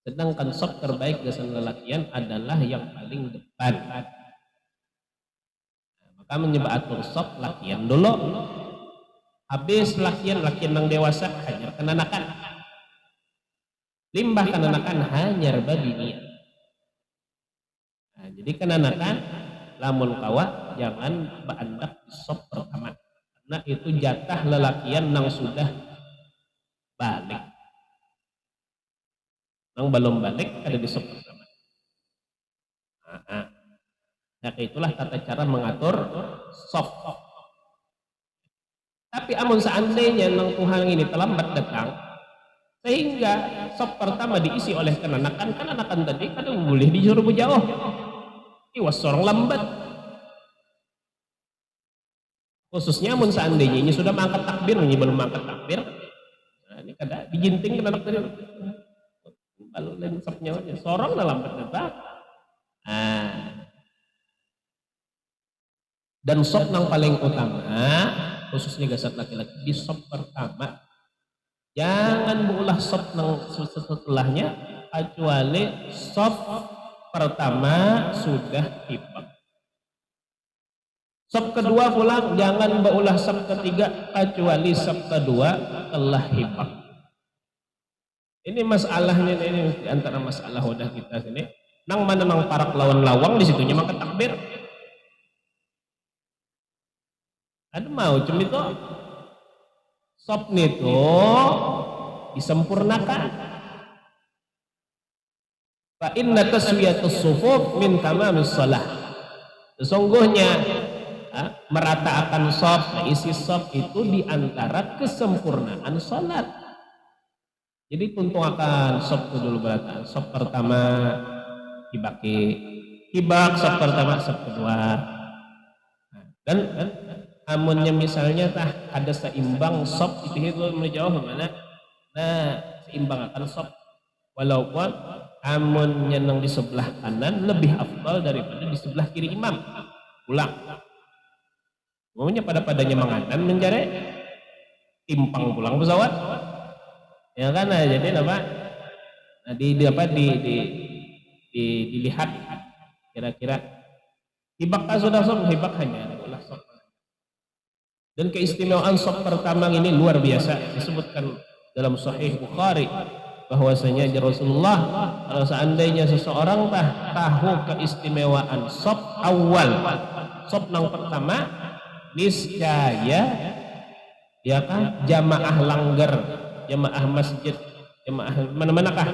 [SPEAKER 1] sedangkan sop terbaik gasan lelakian adalah yang paling depan. Maka menyebab atur sop lakian dulu, habis lakian yang dewasa hanyar kenanakan, limbah kenanakan hanyar babinian. Nah, jadi kenanakan lamun kawa jangan beandak di sop pertama, karena itu jatah lelakian yang sudah balik, yang belum balik ada di sop pertama. Nah, itulah tata cara mengatur sop. Tapi amun seandainya nang Tuhan ini terlambat datang, sehingga sop pertama diisi oleh kenanakan tadi kadang boleh disuruh jauh, iwas sorong lambat. Khususnya amun seandainya ini sudah mengangkat takbir, ini belum mengangkat takbir, nah ini kada dijinting kenanak tadi, balon sopnya aja, sorong lah lambat datang. Dan sop yang paling utama, khususnya gasat laki-laki di sop pertama, jangan berulah sop nang setelahnya kecuali sop pertama sudah hibak. Sop kedua pulang jangan berulah sop ketiga kecuali sop kedua telah hibak. Ini masalahnya, ini antara masalah wadah kita sini. Nang mana nang parak lawan lawang di situnya maka takbir. Ada mau cuma itu sop itu disempurnakan. Fa inna taswiyatus sufuf min tamamis shalah. Sesungguhnya meratakan sop, isi sop itu diantara kesempurnaan salat. Jadi tuntung akan sop itu dulu berata. Sop pertama hibak sop pertama, sop kedua. Dan amunnya misalnya ada seimbang sop itu menjauh mana, nah seimbang akan sop, walaupun amunnya yang di sebelah kanan lebih afdal daripada di sebelah kiri imam pulang. Umumnya padanya manganan menjare timpang pulang pesawat, ya kan? Nah, jadi apa? Nah, dilihat kira-kira hibak sudah sop, hibak hanya adalah sop. Dan keistimewaan sop pertama ini luar biasa, disebutkan dalam Sahih Bukhari bahwasanya Rasulullah kalau seandainya seseorang tahu keistimewaan sop awal, sop yang pertama, niscaya ya kan jamaah langgar, jamaah masjid, jamaah mana-mana kah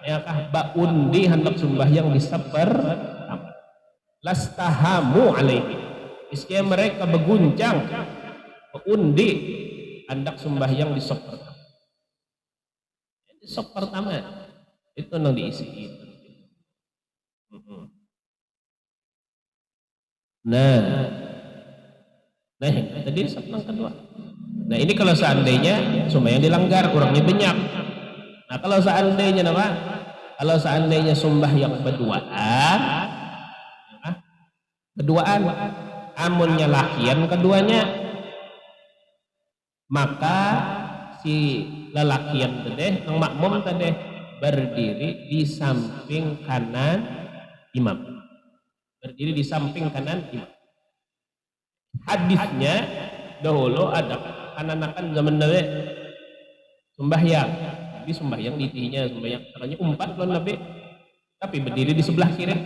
[SPEAKER 1] ya kah baundi hendak sembahyang di sop pertama, lastahamu alaihi, niscaya mereka berguncang undi hendak sembahyang di sop pertama. Di sop pertama itu yang diisi itu. Nah tadi sop yang kedua. Nah ini kalau seandainya sembahyang dilanggar, orangnya banyak. Nah kalau seandainya apa? Kalau seandainya sembahyang berduaan, amunnya lakian keduanya, maka si lelakian tadi, yang makmum tadi berdiri di samping kanan imam. Berdiri di samping kanan imam. Hadisnya dahulu ada anak-anak zaman Nabi sembahyang, tapi sembahyang di tihinya sembahyang caranya umpat lawan Nabi, tapi berdiri di sebelah kiri.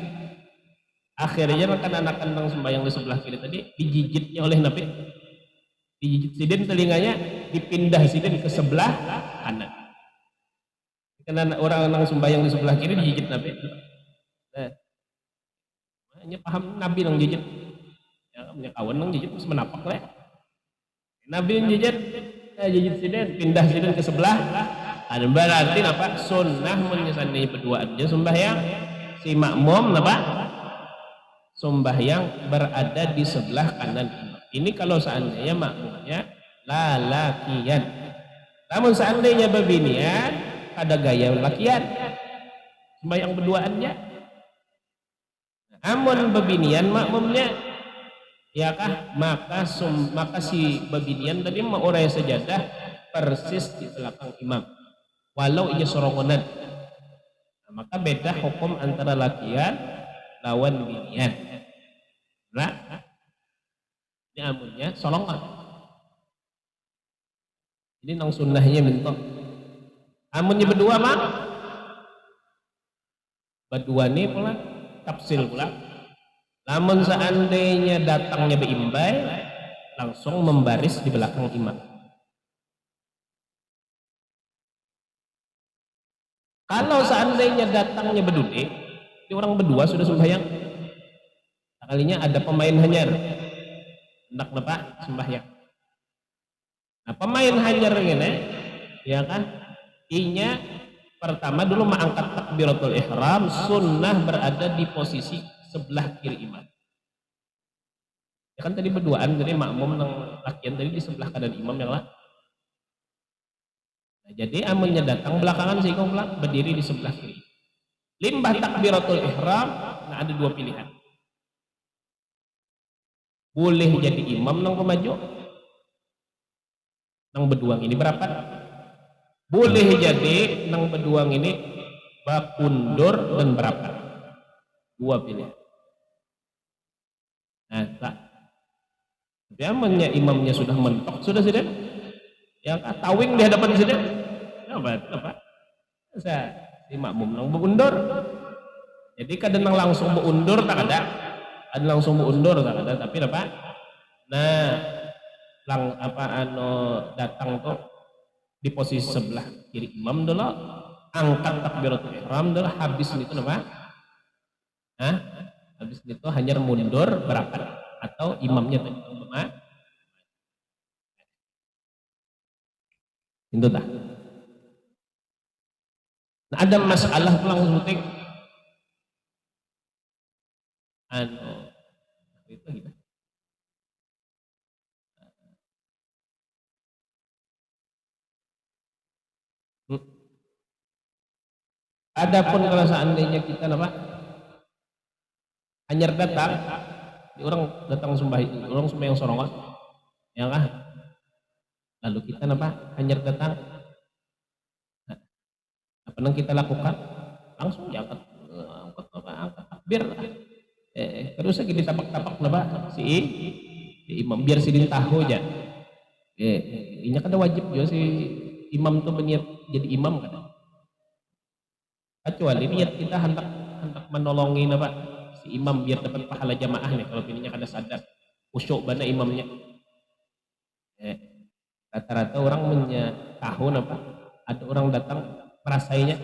[SPEAKER 1] Akhirnya makan anak-anak sembahyang di sebelah kiri tadi digigitnya oleh Nabi. Digigit sidin telinganya, dipindah sidin ke sebelah kanan. Karena orang sembahyang di sebelah kiri digigit Nabi. Nah, hanya paham Nabi yang gigit. Ya, punya kawan yang gigit terus menapak lah. Nabi yang gigit sidin, pindah sidin ke sebelah. Ada berarti apa? Sunnah menyesani berduaan dia sembahyang. Si makmum apa? Sembahyang berada di sebelah kanan imam. Ini kalau seandainya makmumnya lalakian. Namun seandainya babinian ada gaya lakian sembahyang berduaannya. Amun babinian makmumnya ya kah maka si babinian tadi mau urai sajadah persis di belakang imam walau ia sorongonan. Nah, maka beda hukum antara lakian lawan binian. Nah, ini amunnya solongan. Ini nang sunnahnya minta. Amunnya berdua mah berdua nih pula tafsil pula. Namun seandainya datangnya beimbai, langsung membaris di belakang imam. Kalau seandainya datangnya berduduk, di orang berdua sudah sembahyang. Kalinya ada pemain hanyar, hendak apa sembahyang. Nah pemain hanyar ini, ya kan, inya pertama dulu mengangkat takbiratul ihram, sunnah berada di posisi sebelah kiri imam. Ya kan tadi berduaan, jadi makmum nang lakian tadi di sebelah kanan imam yang lah. Nah, jadi amunnya datang belakangan si ikong berdiri di sebelah kiri. Limbah takbiratul ihram, nah ada dua pilihan. Boleh jadi imam nang pemaju, nang berduang ini berapa? Boleh jadi nang berduang ini bakundur dan berapa? Dua pilihan. Nah, tak. Tapi amannya imamnya sudah mentok, sudah yang tawing di hadapan sudah. Apa? Saya si makmum nang berundur. Jadi kadang nang langsung berundur tak ada. Ada langsung berundur tak ada, tapi apa? Nah, datang tuh di posisi sebelah kiri imam dulu, angkat takbiratul ihram dulu, habis itu apa? Habis itu hanya mundur berangkat atau imamnya tadi itu dah. Nah, ada masalah pulang syuting itu gitu. Adapun kalau seandainya kita hanyar datang, orang datang sembahyang sorongan, ya kan? Lalu kita hanyar datang, apa yang kita lakukan? Langsung angkat takbir. Terus lagi ditapak-tapak si imam biar si tahu aja. Ini kan wajib juga si imam tuh berniat jadi imam kan. Kecuali niat kita hendak menolongi si imam biar dapat pahala jamaah nih, kalau ininya kada sadar khusyuk bana imamnya. Rata-rata orang tahu ada orang datang merasainya.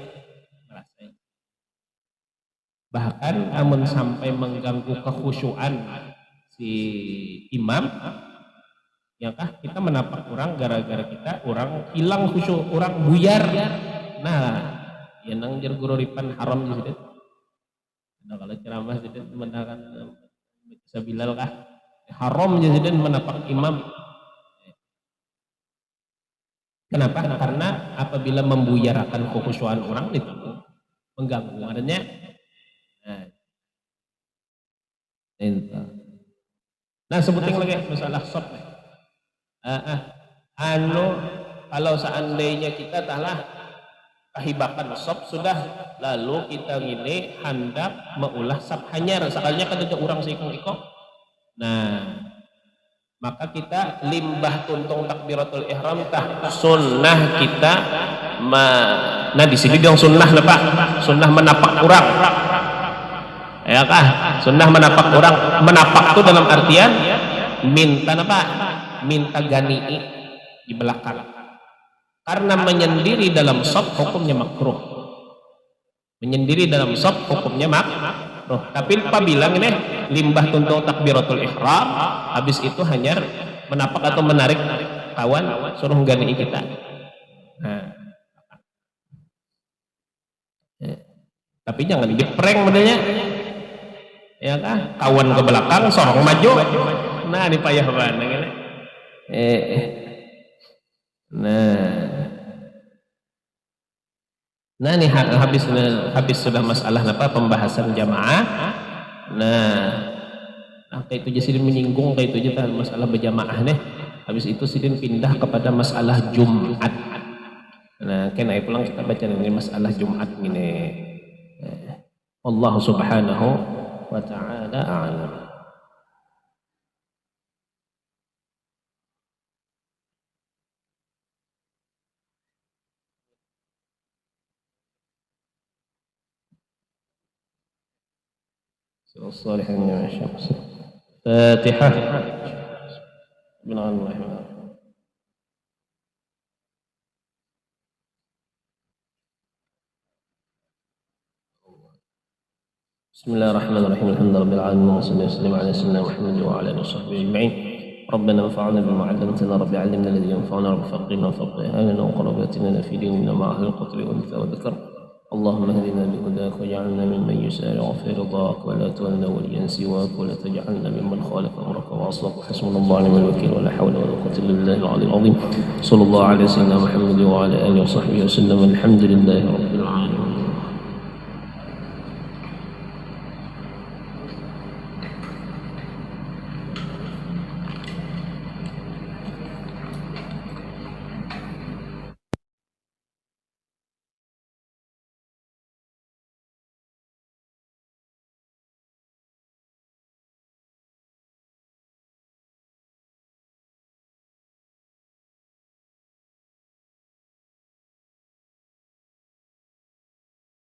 [SPEAKER 1] Bahkan amun sampai mengganggu kekhusyuan si imam, yakah kita menapak orang gara-gara kita orang hilang khusyuk, orang buyar. Nah, ya nang jar gururipan haram jadi. Nah kalau ceramah jadi mendakan bisa bilal kah haram jadi menapak imam. Kenapa? Karena apabila membuyarakan kekhusyuan orang itu mengganggu adanya. Nah sebutin lagi masalah sop. Kalau seandainya kita telah kahibakan sop sudah, lalu kita ini hendak meulah sap hanyar sekalinya kan ada orang seikong-ikong. Nah maka kita limbah tuntung takbiratul ihram tah sunnah kita nah di sini dong sunnah Pak, sunnah menapak orang. Ya kah? Sunnah menapak orang. Menapak itu dalam artian minta minta gani'i di belakang. Karena menyendiri dalam shop hukumnya makruh. Menyendiri dalam shop hukumnya makruh. Tapi Pak bilang ini limbah tuntung takbiratul ihram, habis itu hanya menapak atau menarik kawan suruh gani'i kita. Nah. Tapi jangan diprank modelnya. Ya kah? Kawan ke belakang, sorong maju. Nah, ini payah banget. Nah ini habis sudah masalah pembahasan jamaah. Nah kayak itu jadi menyinggung kayak itu aja masalah berjamaah nih. Habis itu sidin pindah kepada masalah Jumat. Nah, kena pulang kita baca ini masalah Jumat ini. Allah Subhanahu wa taala a'lam. الصالحين يا شمس فاتحة من الله. بسم الله الرحمن الرحيم الحمد لله رب العالمين وصلى وسلم على سيدنا محمد وعلى اله وصحبه اجمعين. ربنا انفعنا بما علمتنا رب علمنا الذي ينفعنا رب فقنا وفقه اهلنا وقراباتنا في ديننا مع اهل القتل والانثى والذكر. اللهم اهدنا بهداك واجعلنا ممن يسارع في رضاك ولا تولنا وليا سواك ولا تجعلنا ممن خالف امرك وعصاك. حسبنا الله ونعم الوكيل ولا حول ولا قوه الا بالله العلي العظيم. صلى الله على سيدنا محمد وعلى اله وصحبه وسلم. الحمد لله رب